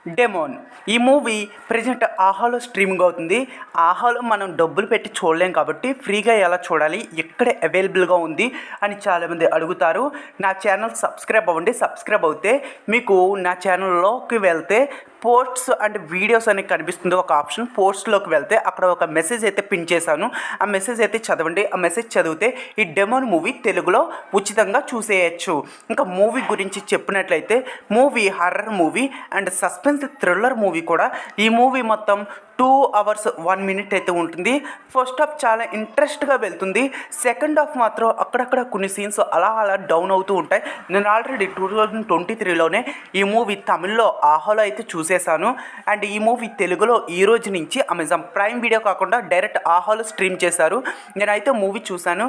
Demon ఈ movie present ఆహాలో streaming అవుతుంది. ఆహాలో మనం డబ్బులు పెట్టి చూడలేం కాబట్టి ఫ్రీగా ఎలా చూడాలి, ఎక్కడ అవైలబుల్గా ఉంది అని చాలామంది అడుగుతారు. నా ఛానల్ సబ్స్క్రైబ్ అవ్వండి. సబ్స్క్రైబ్ అవుతే మీకు నా ఛానల్లోకి వెళ్తే పోస్ట్స్ అండ్ వీడియోస్ అని కనిపిస్తుంది ఒక ఆప్షన్. పోస్ట్లోకి వెళ్తే అక్కడ ఒక మెసేజ్ అయితే పిన్ చేశాను. ఆ మెసేజ్ అయితే చదవండి. ఆ మెసేజ్ చదివితే ఈ డెమోన్ మూవీ తెలుగులో ఉచితంగా చూసేయచ్చు. ఇంకా మూవీ గురించి చెప్పినట్లయితే movie horror movie and suspense thriller movie కూడా. ఈ మూవీ మొత్తం 2 hours 1 minute అయితే ఉంటుంది. ఫస్ట్ హాఫ్ చాలా ఇంట్రెస్ట్గా వెళ్తుంది. సెకండ్ హాఫ్ మాత్రం అక్కడక్కడ కొన్ని సీన్స్ అలా డౌన్ అవుతూ ఉంటాయి. నేను ఆల్రెడీ 2023లోనే ఈ మూవీ తమిళ్లో ఆహాలో అయితే చూసేసాను. అండ్ ఈ మూవీ తెలుగులో ఈ రోజు నుంచి అమెజాన్ ప్రైమ్ వీడియో కాకుండా డైరెక్ట్ ఆహాలో స్ట్రీమ్ చేశారు. నేనైతే మూవీ చూశాను.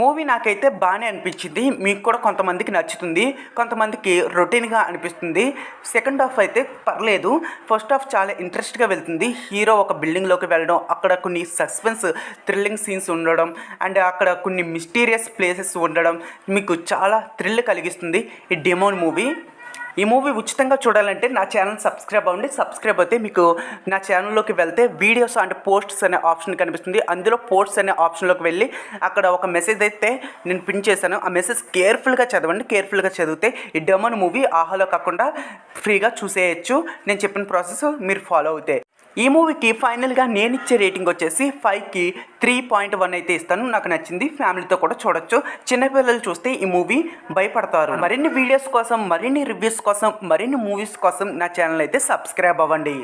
మూవీ నాకైతే బాగానే అనిపించింది. మీకు కూడా కొంతమందికి నచ్చుతుంది, కొంతమందికి రొటీన్గా అనిపిస్తుంది. సెకండ్ హాఫ్ అయితే పర్లేదు. ఫస్ట్ హాఫ్ చాలా ఇంట్రెస్ట్గా వెళ్తుంది. హీరో ఒక బిల్డింగ్లోకి వెళ్ళడం, అక్కడ కొన్ని సస్పెన్స్ థ్రిల్లింగ్ సీన్స్ ఉండడం అండ్ అక్కడ కొన్ని మిస్టీరియస్ ప్లేసెస్ ఉండడం మీకు చాలా థ్రిల్ కలిగిస్తుంది ఈ డెమోన్ మూవీ. ఈ మూవీ ఉచితంగా చూడాలంటే నా ఛానల్ సబ్స్క్రైబ్ అవ్వండి. సబ్స్క్రైబ్ అయితే మీకు నా ఛానల్లోకి వెళ్తే వీడియోస్ అండ్ పోస్ట్స్ అనే ఆప్షన్ కనిపిస్తుంది. అందులో పోస్ట్స్ అనే ఆప్షన్లోకి వెళ్ళి అక్కడ ఒక మెసేజ్ అయితే నేను పిన్ చేశాను. ఆ మెసేజ్ కేర్ఫుల్గా చదవండి. కేర్ఫుల్గా చదివితే ఈ డెమోన్ మూవీ ఆహాలో కాకుండా ఫ్రీగా చూసేయచ్చు. నేను చెప్పిన ప్రాసెస్ మీరు ఫాలో అవుతే ఈ మూవీకి ఫైనల్గా నేను ఇచ్చే రేటింగ్ వచ్చేసి 5కి 3.1 అయితే ఇస్తాను. నాకు నచ్చింది. ఫ్యామిలీతో కూడా చూడొచ్చు. చిన్నపిల్లలు చూస్తే ఈ మూవీ భయపడతారు. మరిన్ని వీడియోస్ కోసం, మరిన్ని రివ్యూస్ కోసం, మరిన్ని మూవీస్ కోసం నా ఛానల్ అయితే సబ్స్క్రైబ్ అవ్వండి.